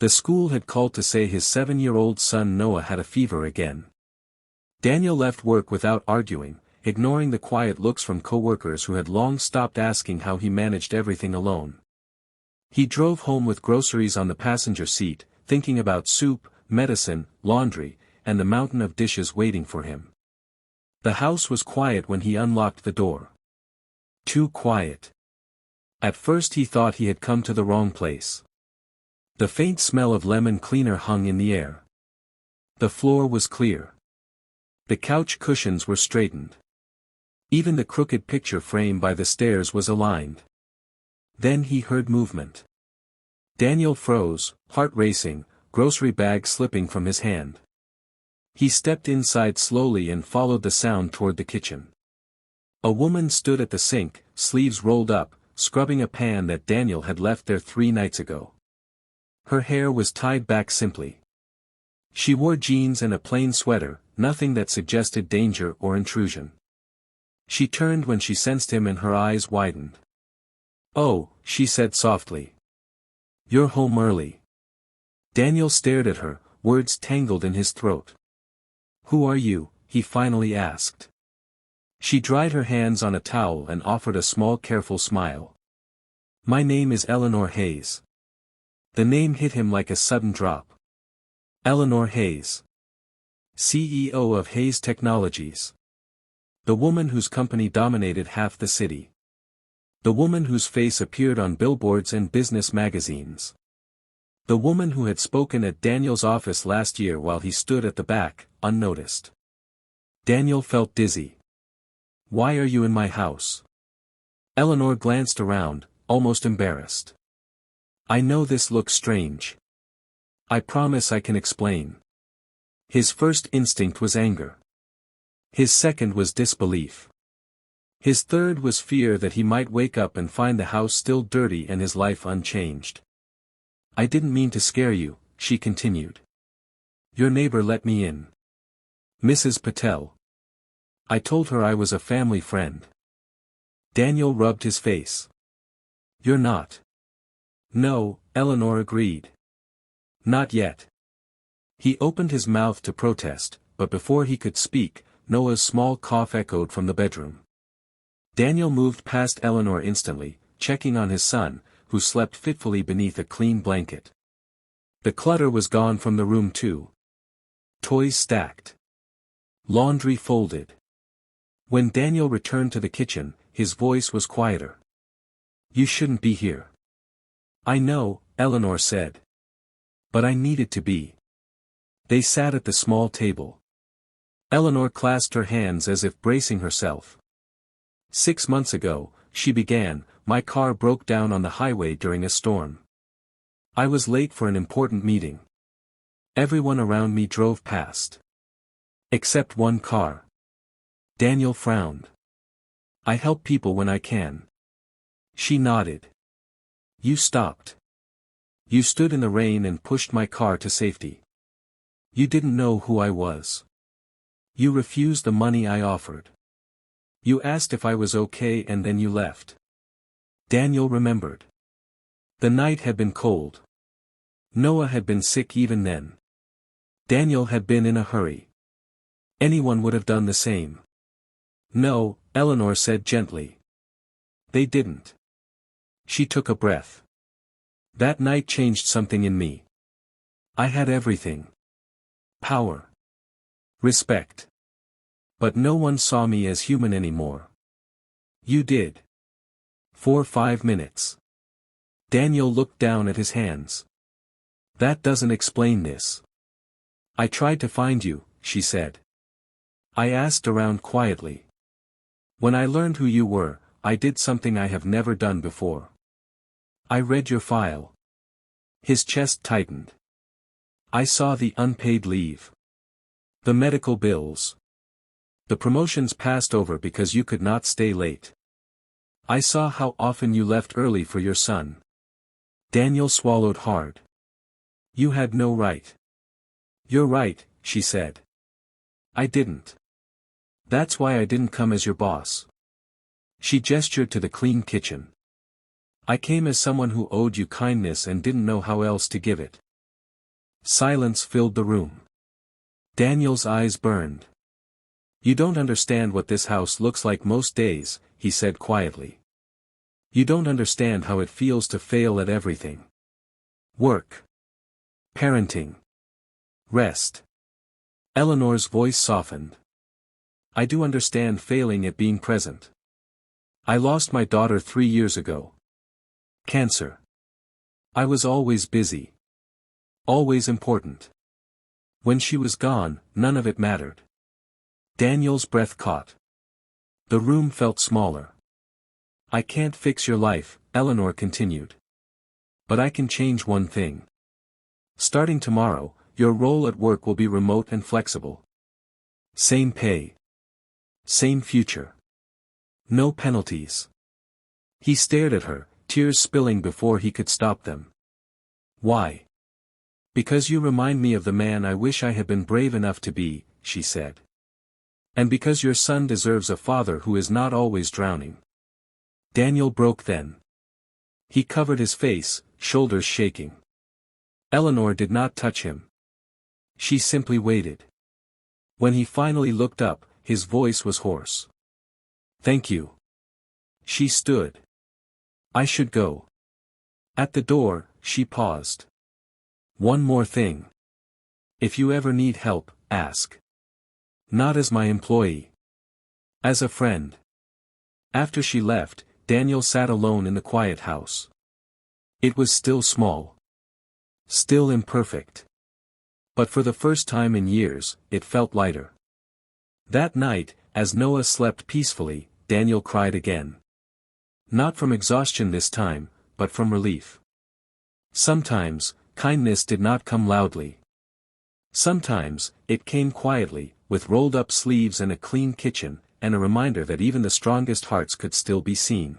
The school had called to say his 7-year-old son Noah had a fever again. Daniel left work without arguing, ignoring the quiet looks from co-workers who had long stopped asking how he managed everything alone. He drove home with groceries on the passenger seat, thinking about soup, medicine, laundry, and the mountain of dishes waiting for him. The house was quiet when he unlocked the door. Too quiet. At first he thought he had come to the wrong place. The faint smell of lemon cleaner hung in the air. The floor was clear. The couch cushions were straightened. Even the crooked picture frame by the stairs was aligned. Then he heard movement. Daniel froze, heart racing, grocery bag slipping from his hand. He stepped inside slowly and followed the sound toward the kitchen. A woman stood at the sink, sleeves rolled up, scrubbing a pan that Daniel had left there 3 nights ago. Her hair was tied back simply. She wore jeans and a plain sweater, nothing that suggested danger or intrusion. She turned when she sensed him and her eyes widened. "Oh," she said softly. "You're home early." Daniel stared at her, words tangled in his throat. "Who are you?" he finally asked. She dried her hands on a towel and offered a small careful smile. "My name is Eleanor Hayes." The name hit him like a sudden drop. Eleanor Hayes. CEO of Hayes Technologies. The woman whose company dominated half the city. The woman whose face appeared on billboards and business magazines. The woman who had spoken at Daniel's office last year while he stood at the back, unnoticed. Daniel felt dizzy. "Why are you in my house?" Eleanor glanced around, almost embarrassed. "I know this looks strange. I promise I can explain." His first instinct was anger. His second was disbelief. His third was fear that he might wake up and find the house still dirty and his life unchanged. "I didn't mean to scare you," she continued. "Your neighbor let me in. Mrs. Patel. I told her I was a family friend." Daniel rubbed his face. "You're not." "No," Eleanor agreed. "Not yet." He opened his mouth to protest, but before he could speak, Noah's small cough echoed from the bedroom. Daniel moved past Eleanor instantly, checking on his son, who slept fitfully beneath a clean blanket. The clutter was gone from the room too. Toys stacked. Laundry folded. When Daniel returned to the kitchen, his voice was quieter. "You shouldn't be here." "I know," Eleanor said. "But I needed to be." They sat at the small table. Eleanor clasped her hands as if bracing herself. "6 months ago," she began, "my car broke down on the highway during a storm. I was late for an important meeting. Everyone around me drove past. Except one car." Daniel frowned. "I help people when I can." She nodded. "You stopped. You stood in the rain and pushed my car to safety. You didn't know who I was. You refused the money I offered. You asked if I was okay and then you left." Daniel remembered. The night had been cold. Noah had been sick even then. Daniel had been in a hurry. Anyone would have done the same. "No," Eleanor said gently. "They didn't." She took a breath. "That night changed something in me. I had everything. Power. Respect. But no one saw me as human anymore. You did. For 5 minutes." Daniel looked down at his hands. "That doesn't explain this." "I tried to find you," she said. "I asked around quietly. When I learned who you were, I did something I have never done before. I read your file." His chest tightened. "I saw the unpaid leave. The medical bills. The promotions passed over because you could not stay late. I saw how often you left early for your son." Daniel swallowed hard. "You had no right." "You're right," she said. "I didn't. That's why I didn't come as your boss." She gestured to the clean kitchen. "I came as someone who owed you kindness and didn't know how else to give it. Silence filled the room. Daniel's eyes burned. "You don't understand what this house looks like most days," he said quietly. "You don't understand how it feels to fail at everything. Work. Parenting. Rest." Eleanor's voice softened. "I do understand failing at being present. I lost my daughter 3 years ago. Cancer. I was always busy. Always important. When she was gone, none of it mattered." Daniel's breath caught. The room felt smaller. "I can't fix your life," Eleanor continued. "But I can change one thing. Starting tomorrow, your role at work will be remote and flexible. Same pay. Same future. No penalties." He stared at her, tears spilling before he could stop them. "Why?" "Because you remind me of the man I wish I had been brave enough to be," she said. "And because your son deserves a father who is not always drowning." Daniel broke then. He covered his face, shoulders shaking. Eleanor did not touch him. She simply waited. When he finally looked up, his voice was hoarse. "Thank you." She stood. "I should go." At the door, she paused. "One more thing. If you ever need help, ask. Not as my employee. As a friend." After she left, Daniel sat alone in the quiet house. It was still small. Still imperfect. But for the first time in years, it felt lighter. That night, as Noah slept peacefully, Daniel cried again. Not from exhaustion this time, but from relief. Sometimes, kindness did not come loudly. Sometimes, it came quietly, with rolled-up sleeves and a clean kitchen, and a reminder that even the strongest hearts could still be seen.